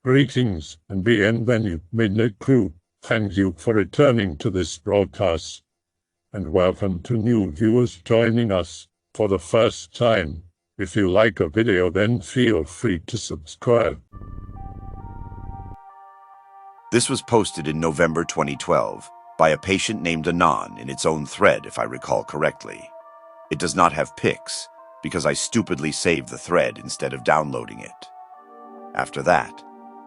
Greetings and bienvenue, Midnight Crew. Thank you for returning to this broadcast, and welcome to new viewers joining us for the first time. If you like a video, then feel free to subscribe. This was posted in November 2012 by a patient named Anon in its own thread, if I recall correctly. It does not have pics, because I stupidly saved the thread instead of downloading it. After that,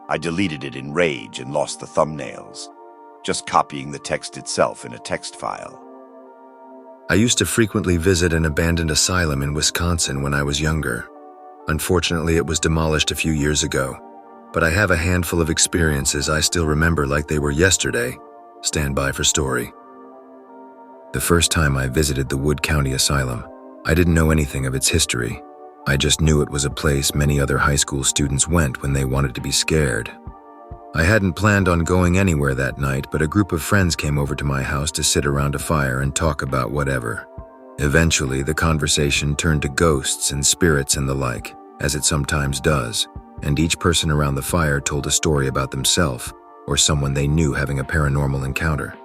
I deleted it in rage and lost the thumbnails, just copying the text itself in a text file. I used to frequently visit an abandoned asylum in Wisconsin when I was younger. Unfortunately, it was demolished a few years ago, but I have a handful of experiences I still remember like they were yesterday. Stand by for story. The first time I visited the Wood County Asylum, I didn't know anything of its history. I just knew it was a place many other high school students went when they wanted to be scared. I hadn't planned on going anywhere that night, but a group of friends came over to my house to sit around a fire and talk about whatever. Eventually, the conversation turned to ghosts and spirits and the like, as it sometimes does, and each person around the fire told a story about themselves or someone they knew having a paranormal encounter.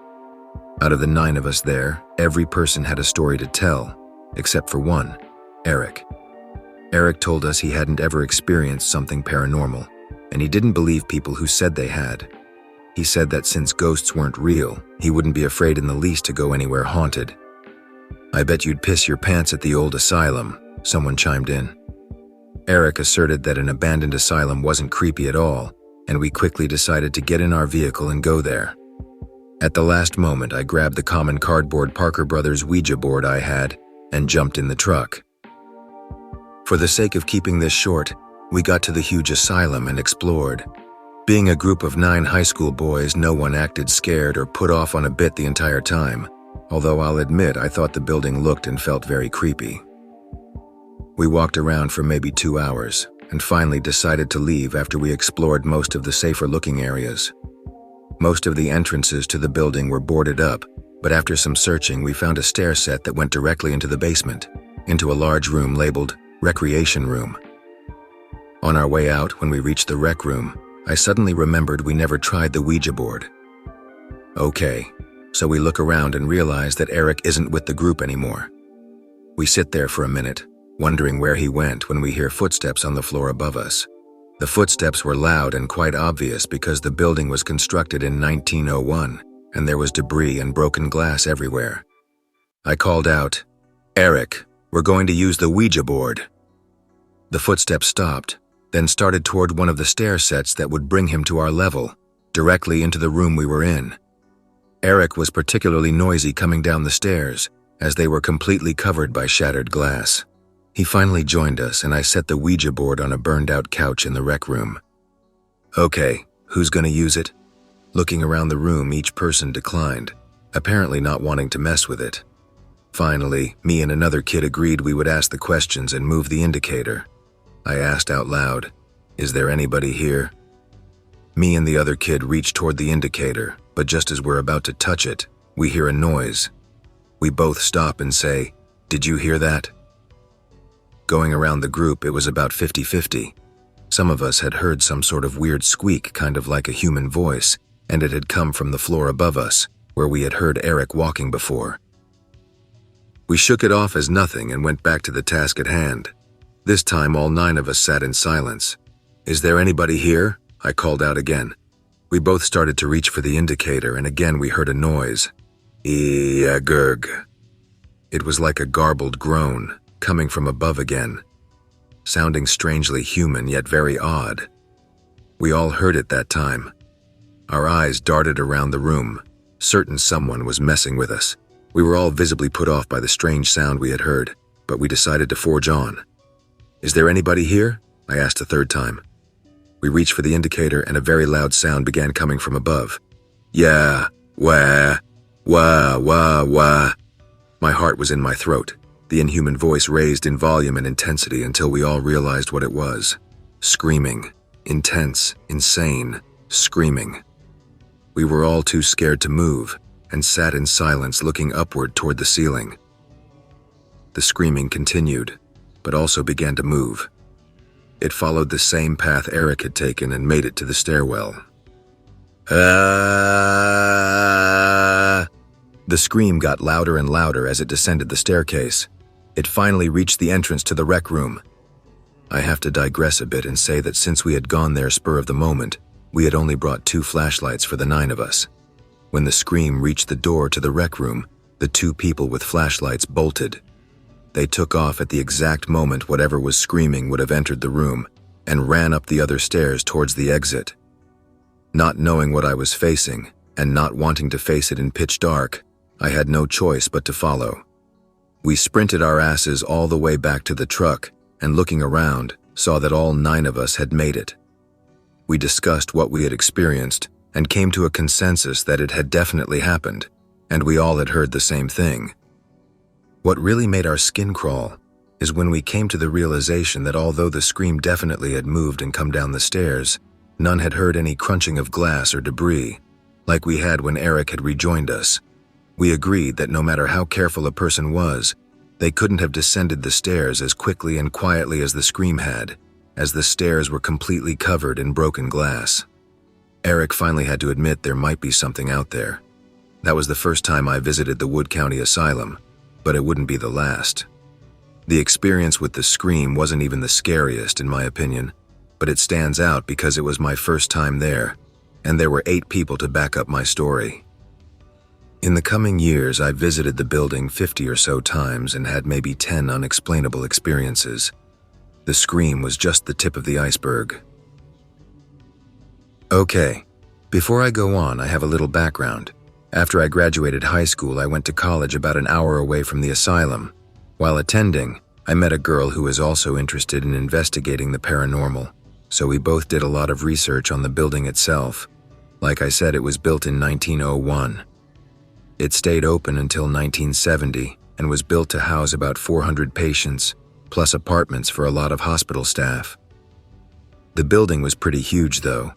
Out of the 9 of us there, every person had a story to tell, except for one, Eric. Eric told us he hadn't ever experienced something paranormal, and he didn't believe people who said they had. He said that since ghosts weren't real, he wouldn't be afraid in the least to go anywhere haunted. "I bet you'd piss your pants at the old asylum," someone chimed in. Eric asserted that an abandoned asylum wasn't creepy at all, and we quickly decided to get in our vehicle and go there. At the last moment, I grabbed the common cardboard Parker Brothers Ouija board I had and jumped in the truck. For the sake of keeping this short, we got to the huge asylum and explored. Being a group of 9 high school boys, no one acted scared or put off on a bit the entire time, although I'll admit I thought the building looked and felt very creepy. We walked around for maybe 2 hours and finally decided to leave after we explored most of the safer-looking areas. Most of the entrances to the building were boarded up, but after some searching, we found a stair set that went directly into the basement, into a large room labeled Recreation Room. On our way out, when we reached the rec room, I suddenly remembered we never tried the Ouija board. Okay, so we look around and realize that Eric isn't with the group anymore. We sit there for a minute, wondering where he went when we hear footsteps on the floor above us. The footsteps were loud and quite obvious because the building was constructed in 1901, and there was debris and broken glass everywhere. I called out, "Eric, we're going to use the Ouija board." The footsteps stopped, then started toward one of the stair sets that would bring him to our level, directly into the room we were in. Eric was particularly noisy coming down the stairs, as they were completely covered by shattered glass. He finally joined us, and I set the Ouija board on a burned-out couch in the rec room. "Okay, who's gonna use it?" Looking around the room, each person declined, apparently not wanting to mess with it. Finally, me and another kid agreed we would ask the questions and move the indicator. I asked out loud, "Is there anybody here?" Me and the other kid reach toward the indicator, but just as we're about to touch it, we hear a noise. We both stop and say, "Did you hear that?" Going around the group, it was about 50-50. Some of us had heard some sort of weird squeak, kind of like a human voice, and it had come from the floor above us, where we had heard Eric walking before. We shook it off as nothing and went back to the task at hand. This time, all 9 of us sat in silence. "Is there anybody here?" I called out again. We both started to reach for the indicator, and again we heard a noise. "Eagurg." It was like a garbled groan, coming from above again, sounding strangely human yet very odd. We all heard it that time. Our eyes darted around the room, certain someone was messing with us. We were all visibly put off by the strange sound we had heard, but we decided to forge on. "Is there anybody here?" I asked a third time. We reached for the indicator, and a very loud sound began coming from above. "Yeah, wah, wah, wah, wah." My heart was in my throat. The inhuman voice raised in volume and intensity until we all realized what it was. Screaming. Intense, insane, screaming. We were all too scared to move, and sat in silence looking upward toward the ceiling. The screaming continued, but also began to move. It followed the same path Eric had taken and made it to the stairwell. The scream got louder and louder as it descended the staircase. It finally reached the entrance to the rec room. I have to digress a bit and say that since we had gone there spur of the moment, we had only brought 2 flashlights for the 9 of us. When the scream reached the door to the rec room, the 2 people with flashlights bolted. They took off at the exact moment whatever was screaming would have entered the room and ran up the other stairs towards the exit. Not knowing what I was facing and not wanting to face it in pitch dark, I had no choice but to follow. We sprinted our asses all the way back to the truck and looking around, saw that all 9 of us had made it. We discussed what we had experienced and came to a consensus that it had definitely happened, and we all had heard the same thing. What really made our skin crawl is when we came to the realization that although the scream definitely had moved and come down the stairs, none had heard any crunching of glass or debris, like we had when Eric had rejoined us. We agreed that no matter how careful a person was, they couldn't have descended the stairs as quickly and quietly as the scream had, as the stairs were completely covered in broken glass. Eric finally had to admit there might be something out there. That was the first time I visited the Wood County Asylum, but it wouldn't be the last. The experience with the scream wasn't even the scariest, in my opinion, but it stands out because it was my first time there, and there were 8 people to back up my story. In the coming years, I visited the building 50 or so times and had maybe 10 unexplainable experiences. The scream was just the tip of the iceberg. Okay, before I go on, I have a little background. After I graduated high school, I went to college about an hour away from the asylum. While attending, I met a girl who was also interested in investigating the paranormal, so we both did a lot of research on the building itself. Like I said, it was built in 1901. It stayed open until 1970 and was built to house about 400 patients, plus apartments for a lot of hospital staff. The building was pretty huge though.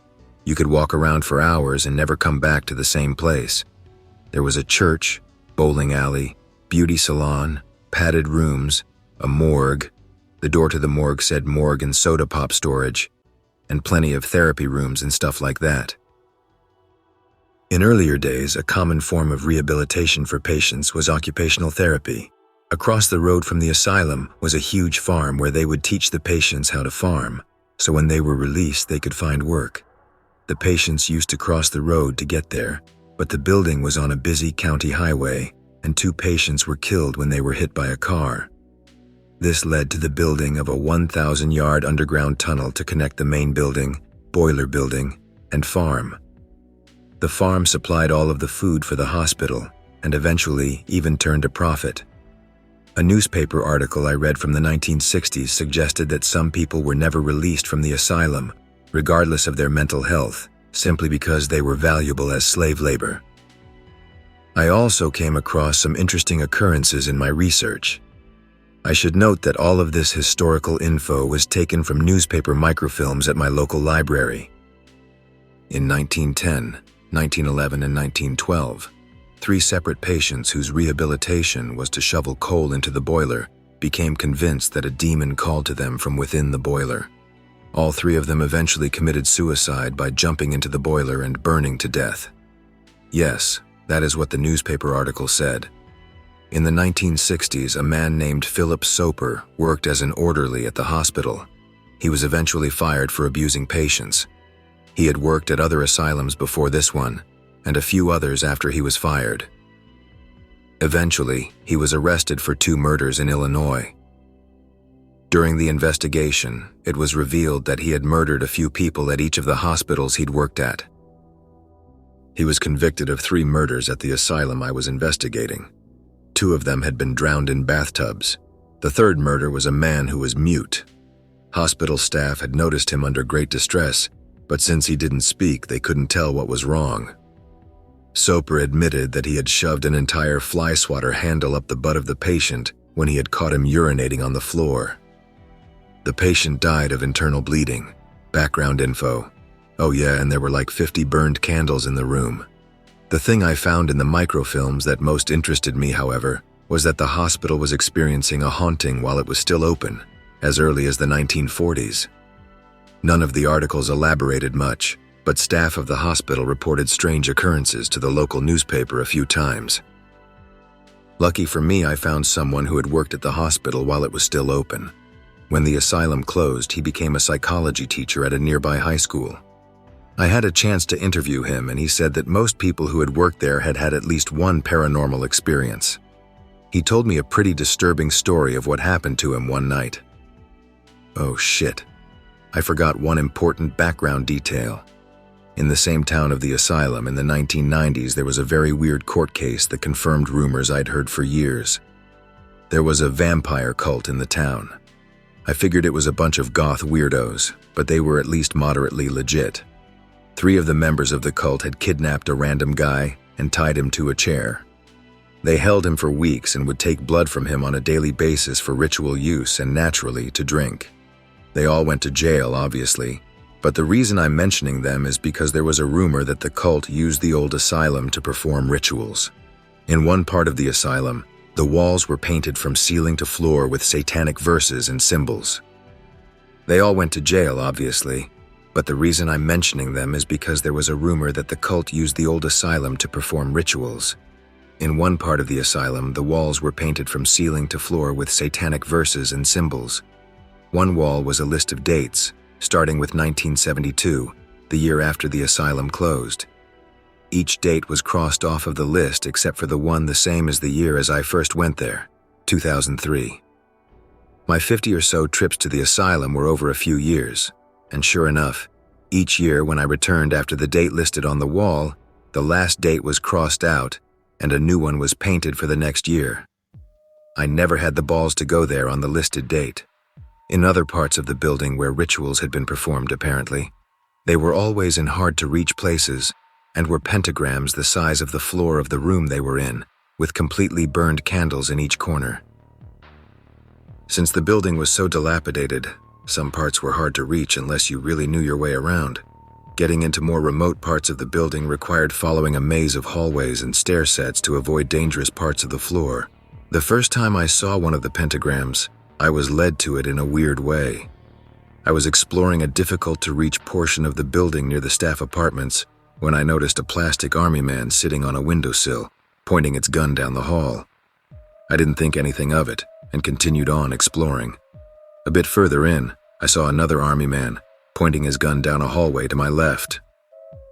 You could walk around for hours and never come back to the same place. There was a church, bowling alley, beauty salon, padded rooms, a morgue. The door to the morgue said morgue and soda pop storage, and plenty of therapy rooms and stuff like that. In earlier days, a common form of rehabilitation for patients was occupational therapy. Across the road from the asylum was a huge farm where they would teach the patients how to farm, so when they were released they could find work. The patients used to cross the road to get there, but the building was on a busy county highway, and 2 patients were killed when they were hit by a car. This led to the building of a 1,000-yard underground tunnel to connect the main building, boiler building, and farm. The farm supplied all of the food for the hospital, and eventually even turned a profit. A newspaper article I read from the 1960s suggested that some people were never released from the asylum, regardless of their mental health, simply because they were valuable as slave labor. I also came across some interesting occurrences in my research. I should note that all of this historical info was taken from newspaper microfilms at my local library. In 1910, 1911, and 1912, 3 separate patients whose rehabilitation was to shovel coal into the boiler became convinced that a demon called to them from within the boiler. All 3 of them eventually committed suicide by jumping into the boiler and burning to death. Yes, that is what the newspaper article said. In the 1960s, a man named Philip Soper worked as an orderly at the hospital. He was eventually fired for abusing patients. He had worked at other asylums before this one, and a few others after he was fired. Eventually, he was arrested for 2 murders in Illinois. During the investigation, it was revealed that he had murdered a few people at each of the hospitals he'd worked at. He was convicted of 3 murders at the asylum I was investigating. 2 of them had been drowned in bathtubs. The 3rd murder was a man who was mute. Hospital staff had noticed him under great distress, but since he didn't speak, they couldn't tell what was wrong. Soper admitted that he had shoved an entire fly swatter handle up the butt of the patient when he had caught him urinating on the floor. The patient died of internal bleeding. Background info. Oh yeah, and there were like 50 burned candles in the room. The thing I found in the microfilms that most interested me, however, was that the hospital was experiencing a haunting while it was still open, as early as the 1940s. None of the articles elaborated much, but staff of the hospital reported strange occurrences to the local newspaper a few times. Lucky for me, I found someone who had worked at the hospital while it was still open. When the asylum closed, he became a psychology teacher at a nearby high school. I had a chance to interview him, and he said that most people who had worked there had had at least one paranormal experience. He told me a pretty disturbing story of what happened to him one night. Oh shit. I forgot one important background detail. In the same town of the asylum in the 1990s, there was a very weird court case that confirmed rumors I'd heard for years. There was a vampire cult in the town. I figured it was a bunch of goth weirdos, but they were at least moderately legit. 3 of the members of the cult had kidnapped a random guy and tied him to a chair. They held him for weeks and would take blood from him on a daily basis for ritual use and naturally to drink. They all went to jail, obviously, but the reason I'm mentioning them is because there was a rumor that the cult used the old asylum to perform rituals. In one part of the asylum, the walls were painted from ceiling to floor with satanic verses and symbols. They all went to jail, obviously, but the reason I'm mentioning them is because there was a rumor that the cult used the old asylum to perform rituals. In one part of the asylum, the walls were painted from ceiling to floor with satanic verses and symbols. One wall was a list of dates, starting with 1972, the year after the asylum closed. Each date was crossed off of the list except for the one the same as the year as I first went there, 2003. My 50 or so trips to the asylum were over a few years, and sure enough, each year when I returned after the date listed on the wall, the last date was crossed out and a new one was painted for the next year. I never had the balls to go there on the listed date. In other parts of the building where rituals had been performed, apparently, they were always in hard-to-reach places and were pentagrams the size of the floor of the room they were in, with completely burned candles in each corner. Since the building was so dilapidated, some parts were hard to reach unless you really knew your way around. Getting into more remote parts of the building required following a maze of hallways and stair sets to avoid dangerous parts of the floor. The first time I saw one of the pentagrams, I was led to it in a weird way. I was exploring a difficult-to-reach portion of the building near the staff apartments when I noticed a plastic army man sitting on a windowsill, pointing its gun down the hall. I didn't think anything of it and continued on exploring. A bit further in, I saw another army man, pointing his gun down a hallway to my left.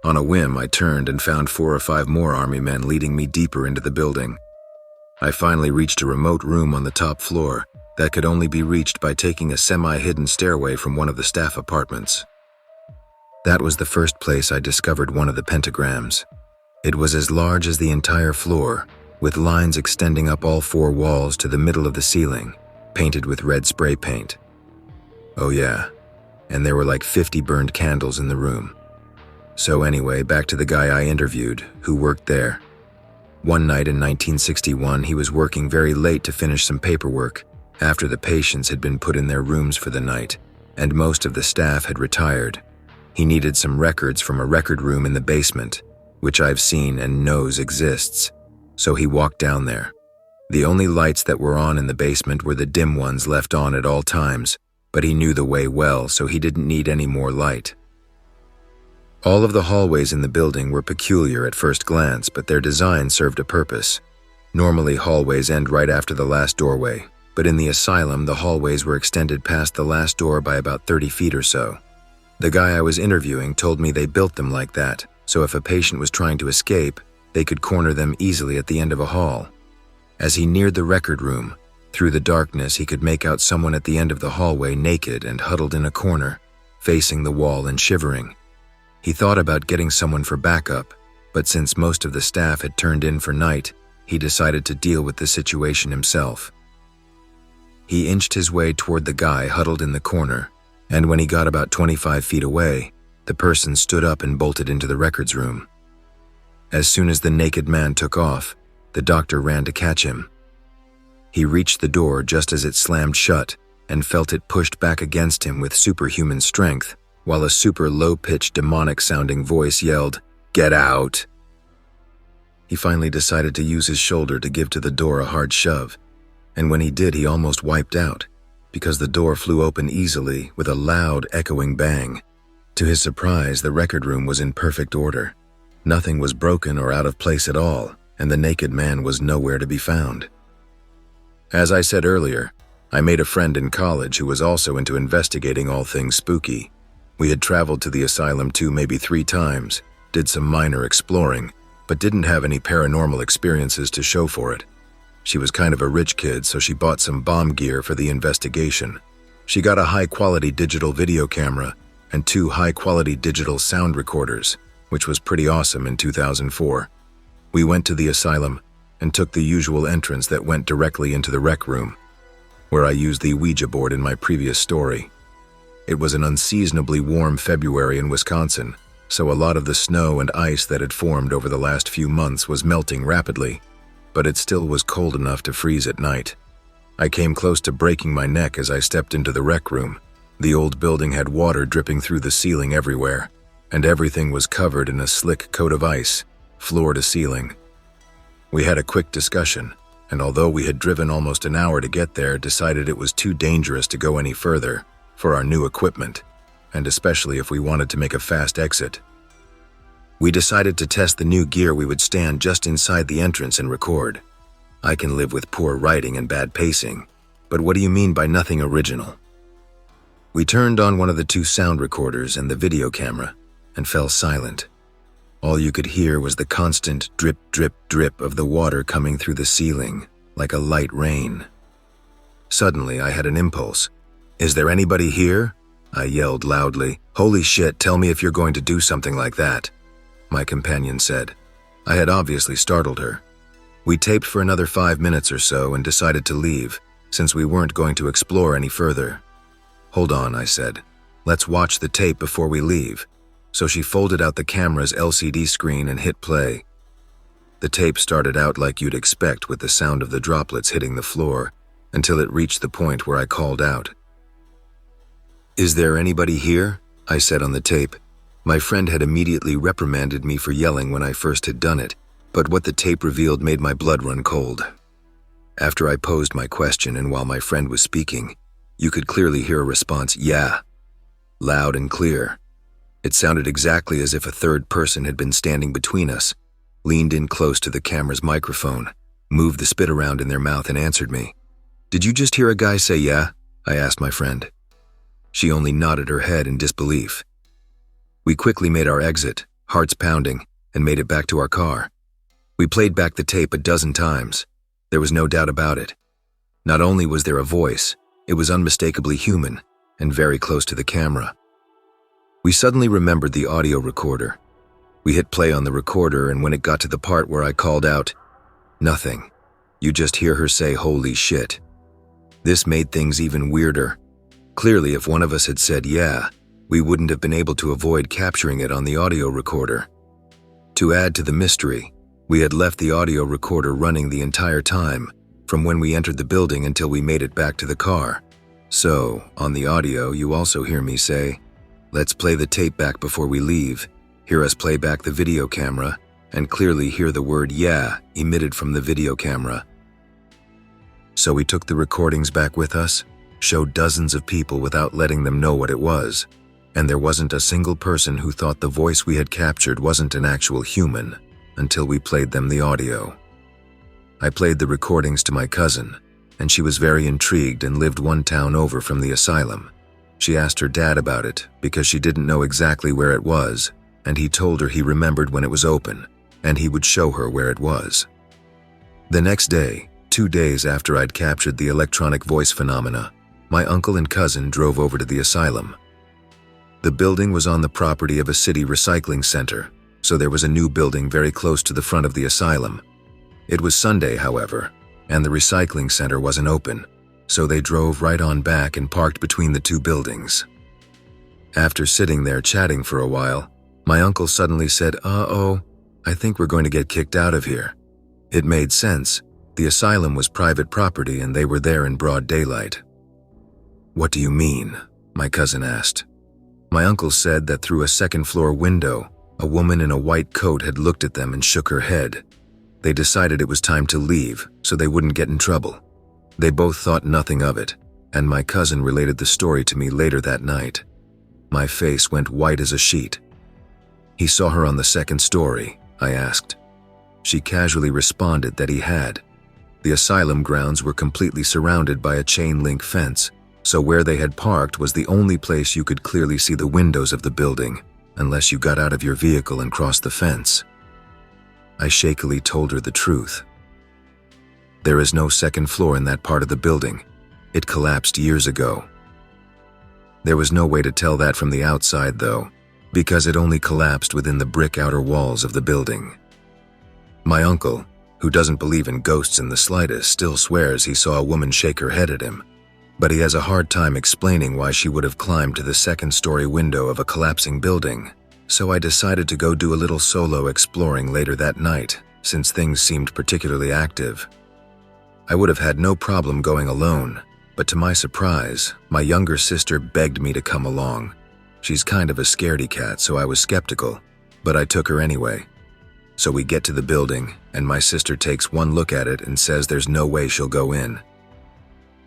On a whim, I turned and found 4 or 5 more army men leading me deeper into the building. I finally reached a remote room on the top floor that could only be reached by taking a semi-hidden stairway from one of the staff apartments. That was the first place I discovered one of the pentagrams. It was as large as the entire floor, with lines extending up all 4 walls to the middle of the ceiling, painted with red spray paint. Oh yeah, and there were like 50 burned candles in the room. So anyway, back to the guy I interviewed, who worked there. One night in 1961, he was working very late to finish some paperwork after the patients had been put in their rooms for the night, and most of the staff had retired. He needed some records from a record room in the basement, which I've seen and knows exists, so he walked down there. The only lights that were on in the basement were the dim ones left on at all times, but he knew the way well, so he didn't need any more light. All of the hallways in the building were peculiar at first glance, but their design served a purpose. Normally, hallways end right after the last doorway, but in the asylum, the hallways were extended past the last door by about 30 feet or so. The guy I was interviewing told me they built them like that, so if a patient was trying to escape, they could corner them easily at the end of a hall. As he neared the record room, through the darkness he could make out someone at the end of the hallway naked and huddled in a corner, facing the wall and shivering. He thought about getting someone for backup, but since most of the staff had turned in for night, he decided to deal with the situation himself. He inched his way toward the guy huddled in the corner, and when he got about 25 feet away, the person stood up and bolted into the records room. As soon as the naked man took off, the doctor ran to catch him. He reached the door just as it slammed shut and felt it pushed back against him with superhuman strength, while a super low-pitched demonic-sounding voice yelled, "Get out!" He finally decided to use his shoulder to give to the door a hard shove, and when he did, he almost wiped out. because the door flew open easily with a loud, echoing bang. To his surprise, the record room was in perfect order. Nothing was broken or out of place at all, and the naked man was nowhere to be found. As I said earlier, I made a friend in college who was also into investigating all things spooky. We had traveled to the asylum 2, maybe 3 times, did some minor exploring, but didn't have any paranormal experiences to show for it. She was kind of a rich kid, so she bought some bomb gear for the investigation. She got a high-quality digital video camera and 2 high-quality digital sound recorders, which was pretty awesome in 2004. We went to the asylum and took the usual entrance that went directly into the rec room, where I used the Ouija board in my previous story. It was an unseasonably warm February in Wisconsin, so a lot of the snow and ice that had formed over the last few months was melting rapidly, but it still was cold enough to freeze at night. I came close to breaking my neck as I stepped into the rec room. The old building had water dripping through the ceiling everywhere, and everything was covered in a slick coat of ice, floor to ceiling. We had a quick discussion, and although we had driven almost an hour to get there, decided it was too dangerous to go any further for our new equipment, and especially if we wanted to make a fast exit. We decided to test the new gear. We would stand just inside the entrance and record. I can live with poor writing and bad pacing, but what do you mean by nothing original? We turned on one of the 2 sound recorders and the video camera and fell silent. All you could hear was the constant drip, drip, drip of the water coming through the ceiling, like a light rain. Suddenly, I had an impulse. "Is there anybody here?" I yelled loudly. "Holy shit, tell me if you're going to do something like that," my companion said. I had obviously startled her. We taped for another 5 minutes or so and decided to leave, since we weren't going to explore any further. "Hold on," I said. "Let's watch the tape before we leave." So she folded out the camera's LCD screen and hit play. The tape started out like you'd expect, with the sound of the droplets hitting the floor, until it reached the point where I called out. "Is there anybody here?" I said on the tape. My friend had immediately reprimanded me for yelling when I first had done it, but what the tape revealed made my blood run cold. After I posed my question and while my friend was speaking, you could clearly hear a response, "Yeah," loud and clear. It sounded exactly as if a third person had been standing between us, leaned in close to the camera's microphone, moved the spit around in their mouth and answered me. "Did you just hear a guy say yeah?" I asked my friend. She only nodded her head in disbelief. We quickly made our exit, hearts pounding, and made it back to our car. We played back the tape a dozen times. There was no doubt about it. Not only was there a voice, it was unmistakably human and very close to the camera. We suddenly remembered the audio recorder. We hit play on the recorder, and when it got to the part where I called out, "Nothing," you just hear her say, "Holy shit." This made things even weirder. Clearly, if one of us had said yeah, we wouldn't have been able to avoid capturing it on the audio recorder. To add to the mystery, we had left the audio recorder running the entire time, from when we entered the building until we made it back to the car. So, on the audio, you also hear me say, "Let's play the tape back before we leave," hear us play back the video camera, and clearly hear the word "yeah" emitted from the video camera. So we took the recordings back with us, showed dozens of people without letting them know what it was, and there wasn't a single person who thought the voice we had captured wasn't an actual human until we played them the audio. I played the recordings to my cousin, and she was very intrigued and lived 1 town over from the asylum. She asked her dad about it because she didn't know exactly where it was, and he told her he remembered when it was open, and he would show her where it was. The next day, 2 days after I'd captured the electronic voice phenomena, my uncle and cousin drove over to the asylum. The building was on the property of a city recycling center, so there was a new building very close to the front of the asylum. It was Sunday, however, and the recycling center wasn't open, so they drove right on back and parked between the 2 buildings. After sitting there chatting for a while, my uncle suddenly said, "Uh-oh, I think we're going to get kicked out of here." It made sense. The asylum was private property and they were there in broad daylight. "What do you mean?" my cousin asked. My uncle said that through a second-floor window, a woman in a white coat had looked at them and shook her head. They decided it was time to leave so they wouldn't get in trouble. They both thought nothing of it, and my cousin related the story to me later that night. My face went white as a sheet. "He saw her on the second story?" I asked. She casually responded that he had. The asylum grounds were completely surrounded by a chain-link fence, so where they had parked was the only place you could clearly see the windows of the building, unless you got out of your vehicle and crossed the fence. I shakily told her the truth. There is no second floor in that part of the building. It collapsed years ago. There was no way to tell that from the outside, though, because it only collapsed within the brick outer walls of the building. My uncle, who doesn't believe in ghosts in the slightest, still swears he saw a woman shake her head at him, but he has a hard time explaining why she would have climbed to the second-story window of a collapsing building, so I decided to go do a little solo exploring later that night, since things seemed particularly active. I would have had no problem going alone, but to my surprise, my younger sister begged me to come along. She's kind of a scaredy cat, so I was skeptical, but I took her anyway. So we get to the building, and my sister takes one look at it and says there's no way she'll go in.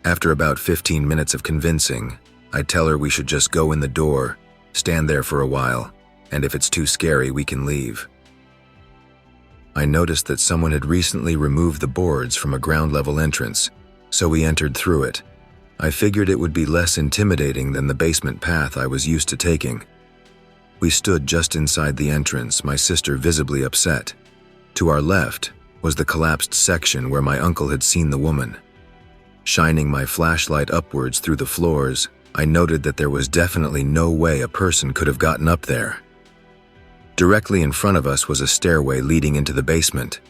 After about 15 minutes of convincing, I tell her we should just go in the door, stand there for a while, and if it's too scary, we can leave. I noticed that someone had recently removed the boards from a ground-level entrance, so we entered through it. I figured it would be less intimidating than the basement path I was used to taking. We stood just inside the entrance, my sister visibly upset. To our left was the collapsed section where my uncle had seen the woman. Shining my flashlight upwards through the floors, I noted that there was definitely no way a person could have gotten up there. Directly in front of us was a stairway leading into the basement.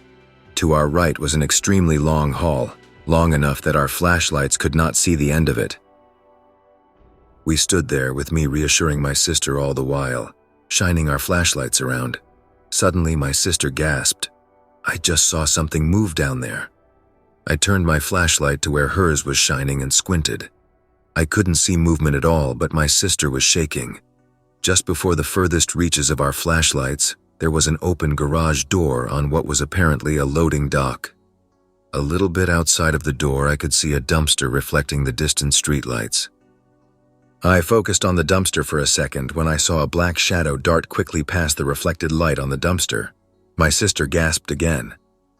To our right was an extremely long hall, long enough that our flashlights could not see the end of it. We stood there with me reassuring my sister all the while, shining our flashlights around. Suddenly my sister gasped. "I just saw something move down there." I turned my flashlight to where hers was shining and squinted. I couldn't see movement at all, but my sister was shaking. Just before the furthest reaches of our flashlights, there was an open garage door on what was apparently a loading dock. A little bit outside of the door, I could see a dumpster reflecting the distant streetlights. I focused on the dumpster for a second when I saw a black shadow dart quickly past the reflected light on the dumpster. My sister gasped again.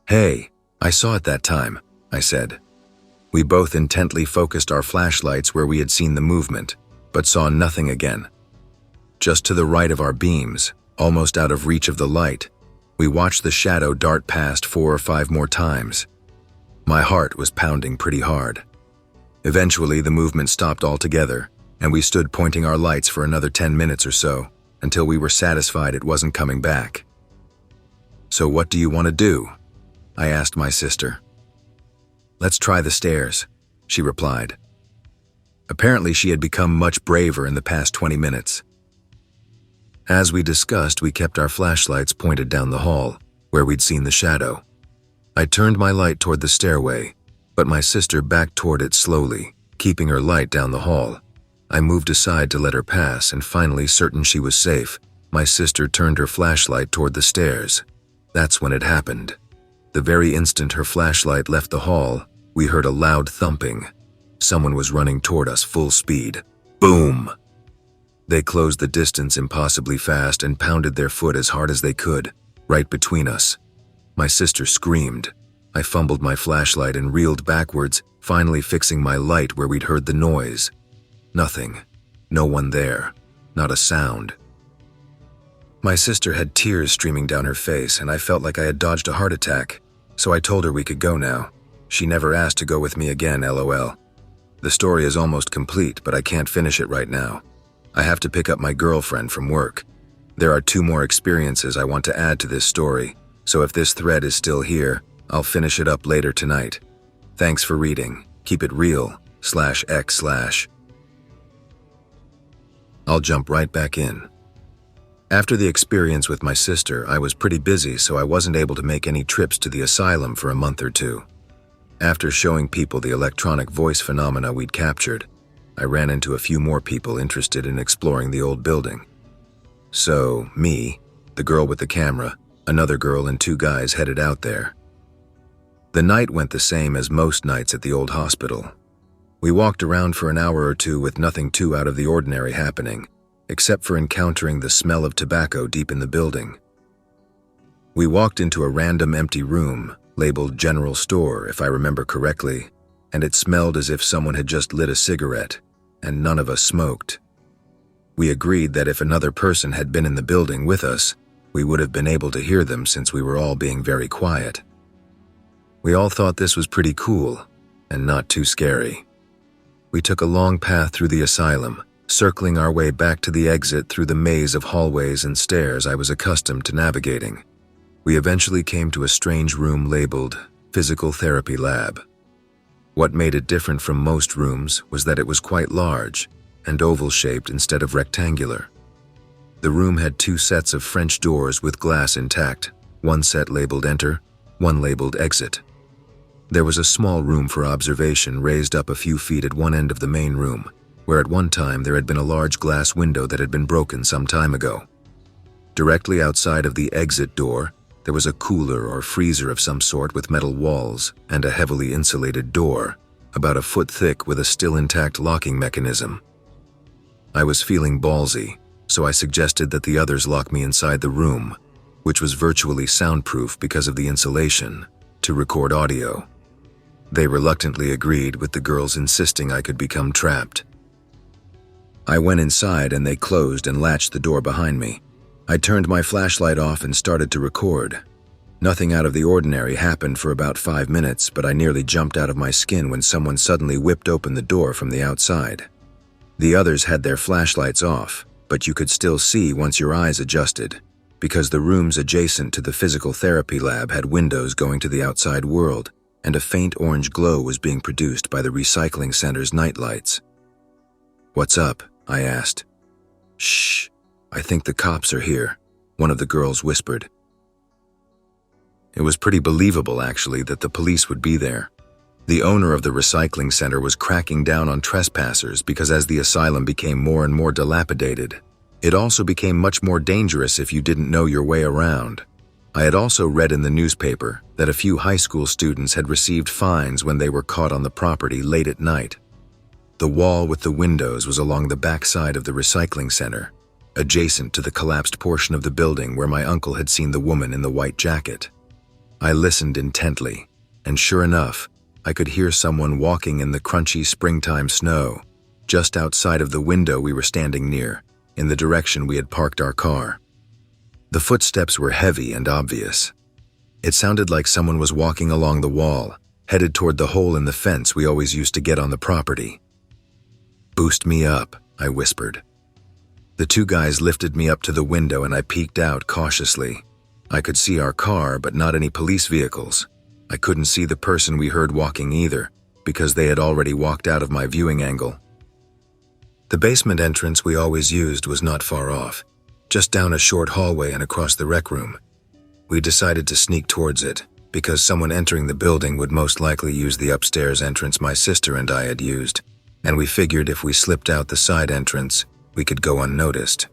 "Hey, I saw it that time," I said. We both intently focused our flashlights where we had seen the movement, but saw nothing again. Just to the right of our beams, almost out of reach of the light, we watched the shadow dart past 4 or 5 more times. My heart was pounding pretty hard. Eventually, the movement stopped altogether, and we stood pointing our lights for another 10 minutes or so, until we were satisfied it wasn't coming back. "So what do you want to do?" I asked my sister. "Let's try the stairs," she replied. Apparently, she had become much braver in the past 20 minutes. As we discussed, we kept our flashlights pointed down the hall, where we'd seen the shadow. I turned my light toward the stairway, but my sister backed toward it slowly, keeping her light down the hall. I moved aside to let her pass, and finally, certain she was safe, my sister turned her flashlight toward the stairs. That's when it happened. The very instant her flashlight left the hall, we heard a loud thumping. Someone was running toward us full speed. Boom! They closed the distance impossibly fast and pounded their foot as hard as they could, right between us. My sister screamed. I fumbled my flashlight and reeled backwards, finally fixing my light where we'd heard the noise. Nothing. No one there. Not a sound. My sister had tears streaming down her face, and I felt like I had dodged a heart attack, so I told her we could go now. She never asked to go with me again, LOL. The story is almost complete, but I can't finish it right now. I have to pick up my girlfriend from work. There are 2 more experiences I want to add to this story, so if this thread is still here, I'll finish it up later tonight. Thanks for reading. Keep it real, /x/. I'll jump right back in. After the experience with my sister, I was pretty busy, so I wasn't able to make any trips to the asylum for a month or 2. After showing people the electronic voice phenomena we'd captured, I ran into a few more people interested in exploring the old building. So, me, the girl with the camera, another girl and 2 guys headed out there. The night went the same as most nights at the old hospital. We walked around for an hour or two with nothing too out of the ordinary happening, except for encountering the smell of tobacco deep in the building. We walked into a random empty room, labeled General Store, if I remember correctly, and it smelled as if someone had just lit a cigarette, and none of us smoked. We agreed that if another person had been in the building with us, we would have been able to hear them since we were all being very quiet. We all thought this was pretty cool, and not too scary. We took a long path through the asylum, circling our way back to the exit through the maze of hallways and stairs I was accustomed to navigating. We eventually came to a strange room labeled Physical Therapy Lab. What made it different from most rooms was that it was quite large and oval-shaped instead of rectangular. The room had 2 sets of French doors with glass intact, one set labeled Enter, one labeled Exit. There was a small room for observation raised up a few feet at one end of the main room, where at one time there had been a large glass window that had been broken some time ago. Directly outside of the exit door, there was a cooler or freezer of some sort with metal walls and a heavily insulated door, about a foot thick with a still intact locking mechanism. I was feeling ballsy, so I suggested that the others lock me inside the room, which was virtually soundproof because of the insulation, to record audio. They reluctantly agreed, with the girls insisting I could become trapped. I went inside and they closed and latched the door behind me. I turned my flashlight off and started to record. Nothing out of the ordinary happened for about 5 minutes, but I nearly jumped out of my skin when someone suddenly whipped open the door from the outside. The others had their flashlights off, but you could still see once your eyes adjusted, because the rooms adjacent to the physical therapy lab had windows going to the outside world, and a faint orange glow was being produced by the recycling center's nightlights. "What's up?" I asked. "Shh, I think the cops are here," one of the girls whispered. It was pretty believable, actually, that the police would be there. The owner of the recycling center was cracking down on trespassers because as the asylum became more and more dilapidated, it also became much more dangerous if you didn't know your way around. I had also read in the newspaper that a few high school students had received fines when they were caught on the property late at night. The wall with the windows was along the back side of the recycling center, adjacent to the collapsed portion of the building where my uncle had seen the woman in the white jacket. I listened intently, and sure enough, I could hear someone walking in the crunchy springtime snow, just outside of the window we were standing near, in the direction we had parked our car. The footsteps were heavy and obvious. It sounded like someone was walking along the wall, headed toward the hole in the fence we always used to get on the property. "Boost me up," I whispered. The 2 guys lifted me up to the window and I peeked out cautiously. I could see our car, but not any police vehicles. I couldn't see the person we heard walking either, because they had already walked out of my viewing angle. The basement entrance we always used was not far off, just down a short hallway and across the rec room. We decided to sneak towards it, because someone entering the building would most likely use the upstairs entrance my sister and I had used, and we figured if we slipped out the side entrance, we could go unnoticed.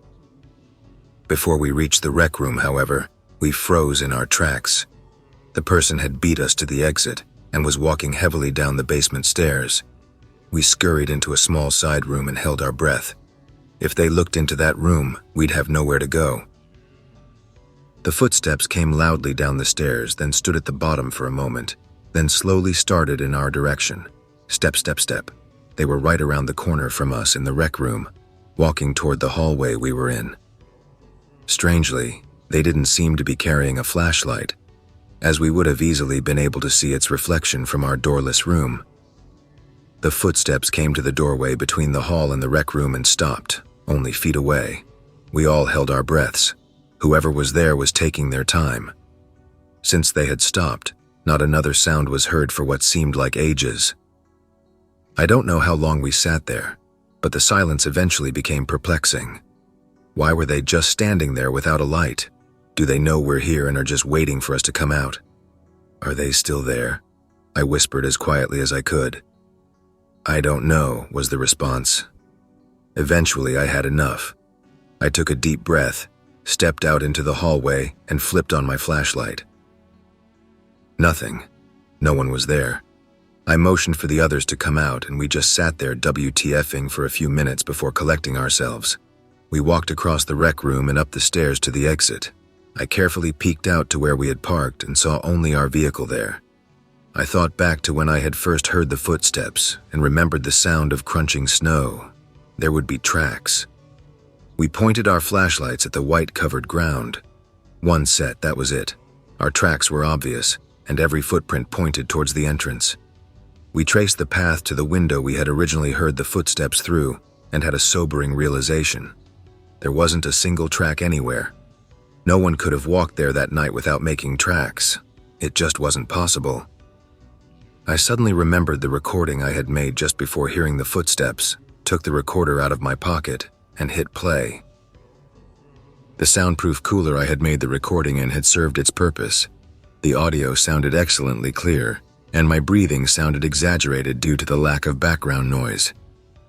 Before we reached the rec room, however, we froze in our tracks. The person had beat us to the exit and was walking heavily down the basement stairs. We scurried into a small side room and held our breath. If they looked into that room, we'd have nowhere to go. The footsteps came loudly down the stairs, then stood at the bottom for a moment, then slowly started in our direction. Step, step, step. They were right around the corner from us in the rec room, walking toward the hallway we were in. Strangely, they didn't seem to be carrying a flashlight, as we would have easily been able to see its reflection from our doorless room. The footsteps came to the doorway between the hall and the rec room and stopped, only feet away. We all held our breaths. Whoever was there was taking their time. Since they had stopped, not another sound was heard for what seemed like ages. I don't know how long we sat there, but the silence eventually became perplexing. Why were they just standing there without a light? Do they know we're here and are just waiting for us to come out? "Are they still there?" I whispered as quietly as I could. "I don't know," was the response. Eventually, I had enough. I took a deep breath, stepped out into the hallway, and flipped on my flashlight. Nothing. No one was there. I motioned for the others to come out, and we just sat there WTFing for a few minutes before collecting ourselves. We walked across the rec room and up the stairs to the exit. I carefully peeked out to where we had parked and saw only our vehicle there. I thought back to when I had first heard the footsteps and remembered the sound of crunching snow. There would be tracks. We pointed our flashlights at the white-covered ground. One set, that was it. Our tracks were obvious, and every footprint pointed towards the entrance. We traced the path to the window we had originally heard the footsteps through and had a sobering realization. There wasn't a single track anywhere. No one could have walked there that night without making tracks. It just wasn't possible. I suddenly remembered the recording I had made just before hearing the footsteps, took the recorder out of my pocket, and hit play. The soundproof cooler I had made the recording in had served its purpose. The audio sounded excellently clear, and my breathing sounded exaggerated due to the lack of background noise.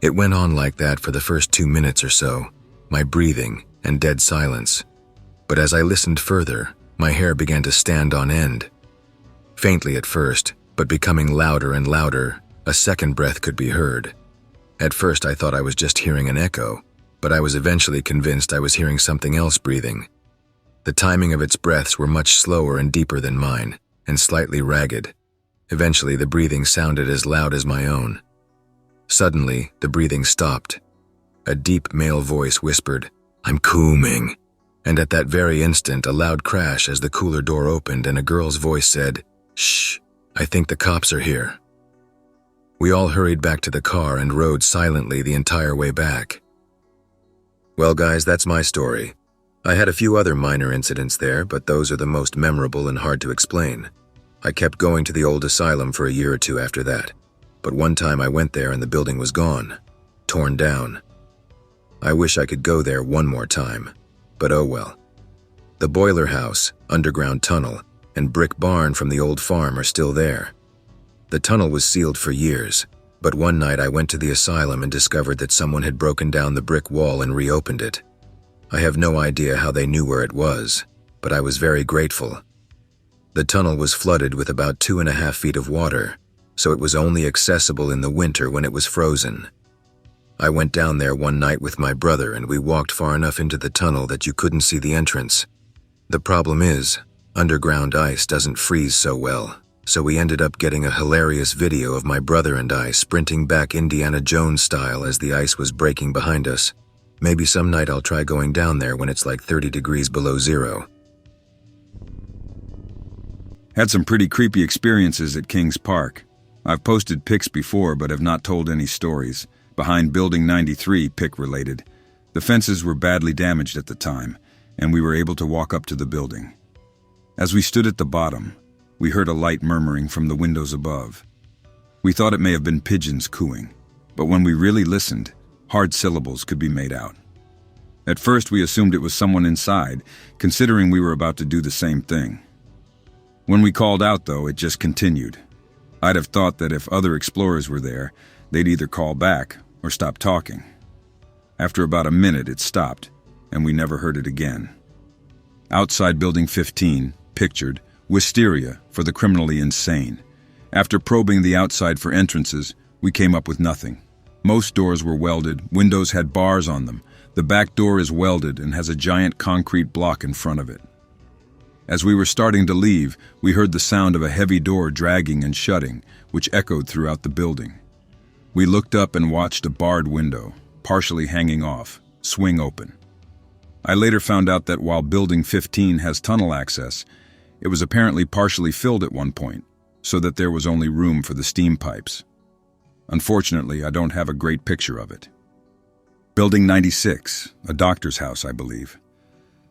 It went on like that for the first 2 minutes or so, my breathing and dead silence. But as I listened further, my hair began to stand on end. Faintly at first, but becoming louder and louder, a second breath could be heard. At first I thought I was just hearing an echo, but I was eventually convinced I was hearing something else breathing. The timing of its breaths were much slower and deeper than mine, and slightly ragged. Eventually the breathing sounded as loud as my own. Suddenly, the breathing stopped. A deep male voice whispered, "I'm coming." And at that very instant, a loud crash as the cooler door opened and a girl's voice said, "Shh, I think the cops are here." We all hurried back to the car and rode silently the entire way back. Well, guys, that's my story. I had a few other minor incidents there, but those are the most memorable and hard to explain. I kept going to the old asylum for a year or two after that, but one time I went there and the building was gone, torn down. I wish I could go there one more time, but oh well. The boiler house, underground tunnel, and brick barn from the old farm are still there. The tunnel was sealed for years, but one night I went to the asylum and discovered that someone had broken down the brick wall and reopened it. I have no idea how they knew where it was, but I was very grateful. The tunnel was flooded with about 2.5 feet of water, so it was only accessible in the winter when it was frozen. I went down there one night with my brother and we walked far enough into the tunnel that you couldn't see the entrance. The problem is, underground ice doesn't freeze so well, so we ended up getting a hilarious video of my brother and I sprinting back Indiana Jones style as the ice was breaking behind us. Maybe some night I'll try going down there when it's like 30 degrees below zero. Had some pretty creepy experiences at Kings Park. I've posted pics before but have not told any stories. Behind Building 93, pic related. The fences were badly damaged at the time, and we were able to walk up to the building. As we stood at the bottom, we heard a light murmuring from the windows above. We thought it may have been pigeons cooing, but when we really listened, hard syllables could be made out. At first we assumed it was someone inside, considering we were about to do the same thing. When we called out though, it just continued. I'd have thought that if other explorers were there, they'd either call back or stop talking. After about a minute it stopped, and we never heard it again. Outside Building 15, pictured, wisteria for the criminally insane. After probing the outside for entrances, we came up with nothing. Most doors were welded, windows had bars on them. The back door is welded and has a giant concrete block in front of it. As we were starting to leave, we heard the sound of a heavy door dragging and shutting, which echoed throughout the building. We looked up and watched a barred window, partially hanging off, swing open. I later found out that while Building 15 has tunnel access, it was apparently partially filled at one point, so that there was only room for the steam pipes. Unfortunately, I don't have a great picture of it. Building 96, a doctor's house, I believe.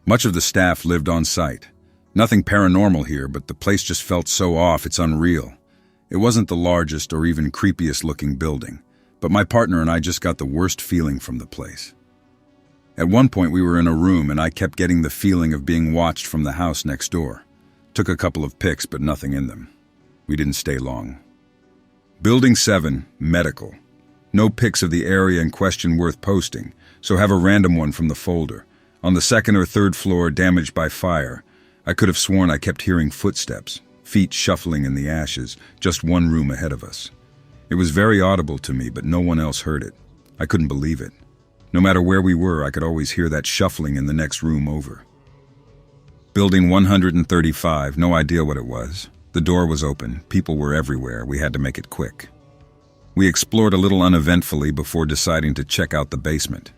Much of the staff lived on site. Nothing paranormal here, but the place just felt so off it's unreal. It wasn't the largest or even creepiest looking building, but my partner and I just got the worst feeling from the place. At one point we were in a room and I kept getting the feeling of being watched from the house next door. Took a couple of pics, but nothing in them. We didn't stay long. Building 7, medical. No pics of the area in question worth posting, so have a random one from the folder. On the 2nd or 3rd floor, damaged by fire. I could have sworn I kept hearing footsteps. feet shuffling in the ashes, just one room ahead of us. It was very audible to me, but no one else heard it. I couldn't believe it. No matter where we were, I could always hear that shuffling in the next room over. Building 135, no idea what it was. The door was open, people were everywhere, we had to make it quick. We explored a little uneventfully before deciding to check out the basement.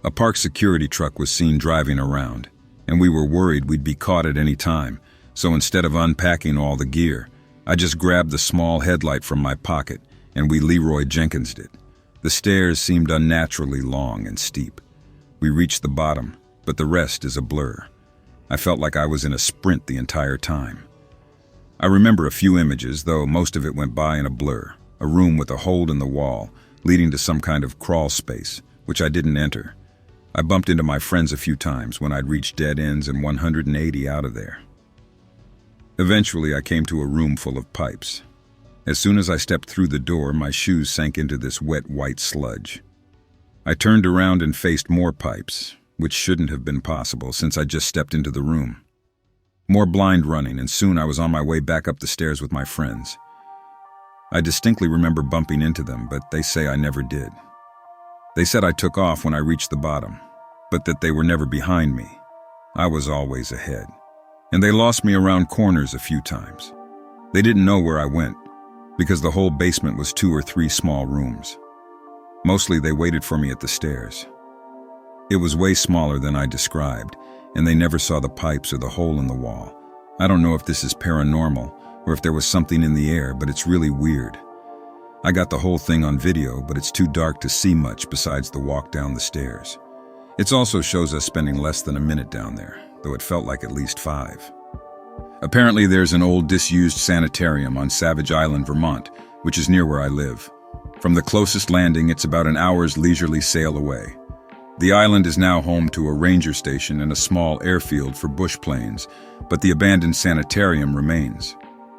A park security truck was seen driving around, and we were worried we'd be caught at any time, so instead of unpacking all the gear, I just grabbed the small headlight from my pocket and we Leroy Jenkins'd it. The stairs seemed unnaturally long and steep. We reached the bottom, but the rest is a blur. I felt like I was in a sprint the entire time. I remember a few images, though most of it went by in a blur. A room with a hole in the wall, leading to some kind of crawl space, which I didn't enter. I bumped into my friends a few times when I'd reached dead ends and 180 out of there. Eventually, I came to a room full of pipes. As soon as I stepped through the door, my shoes sank into this wet white sludge. I turned around and faced more pipes, which shouldn't have been possible since I just stepped into the room. More blind running, and soon I was on my way back up the stairs with my friends. I distinctly remember bumping into them, but they say I never did. They said I took off when I reached the bottom, but that they were never behind me. I was always ahead. And they lost me around corners a few times. They didn't know where I went, because the whole basement was 2 or 3 small rooms. Mostly they waited for me at the stairs. It was way smaller than I described, and they never saw the pipes or the hole in the wall. I don't know if this is paranormal, or if there was something in the air, but it's really weird. I got the whole thing on video, but it's too dark to see much besides the walk down the stairs. It also shows us spending less than a minute down there, though it felt like at least 5. Apparently there's an old disused sanitarium on Savage Island, Vermont, which is near where I live. From the closest landing, it's about an hour's leisurely sail away. The island is now home to a ranger station and a small airfield for bush planes, but the abandoned sanitarium remains.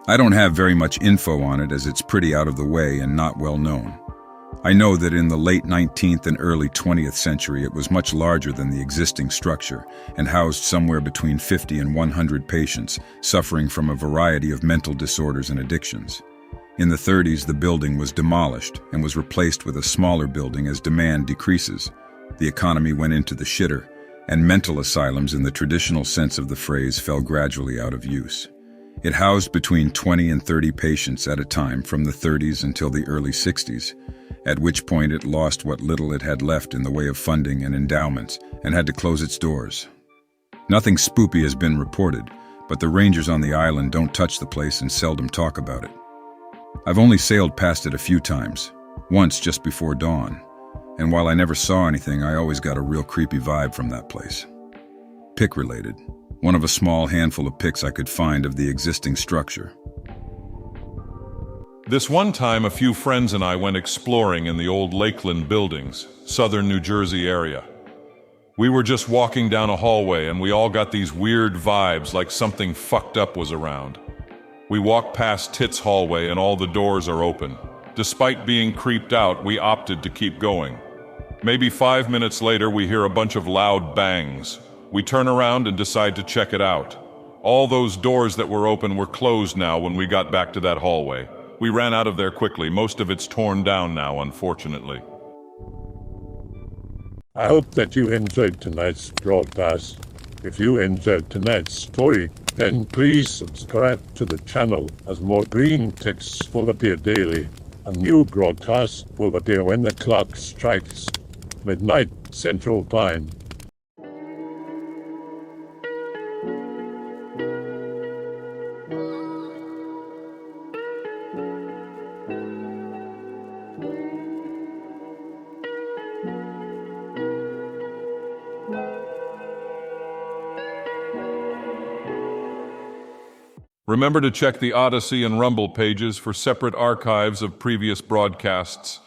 I don't have very much info on it as it's pretty out of the way and not well known. I know that in the late 19th and early 20th century it was much larger than the existing structure and housed somewhere between 50 and 100 patients suffering from a variety of mental disorders and addictions. In the 30s, the building was demolished and was replaced with a smaller building as demand decreases. The economy went into the shitter, and mental asylums in the traditional sense of the phrase fell gradually out of use. It housed between 20 and 30 patients at a time from the 30s until the early 60s, at which point it lost what little it had left in the way of funding and endowments and had to close its doors. Nothing spoopy has been reported, but the rangers on the island don't touch the place and seldom talk about it. I've only sailed past it a few times, once just before dawn, and while I never saw anything, I always got a real creepy vibe from that place. Pick-related. One of a small handful of pics I could find of the existing structure. This one time, a few friends and I went exploring in the old Lakeland buildings, southern New Jersey area. We were just walking down a hallway and we all got these weird vibes like something fucked up was around. We walked past Tit's hallway and all the doors are open. Despite being creeped out, we opted to keep going. Maybe 5 minutes later, we hear a bunch of loud bangs. We turn around and decide to check it out. All those doors that were open were closed now when we got back to that hallway. We ran out of there quickly. Most of it's torn down now, unfortunately. I hope that you enjoyed tonight's broadcast. If you enjoyed tonight's story, then please subscribe to the channel as more green texts will appear daily. A new broadcast will appear when the clock strikes midnight Central Time. Remember to check the Odyssey and Rumble pages for separate archives of previous broadcasts.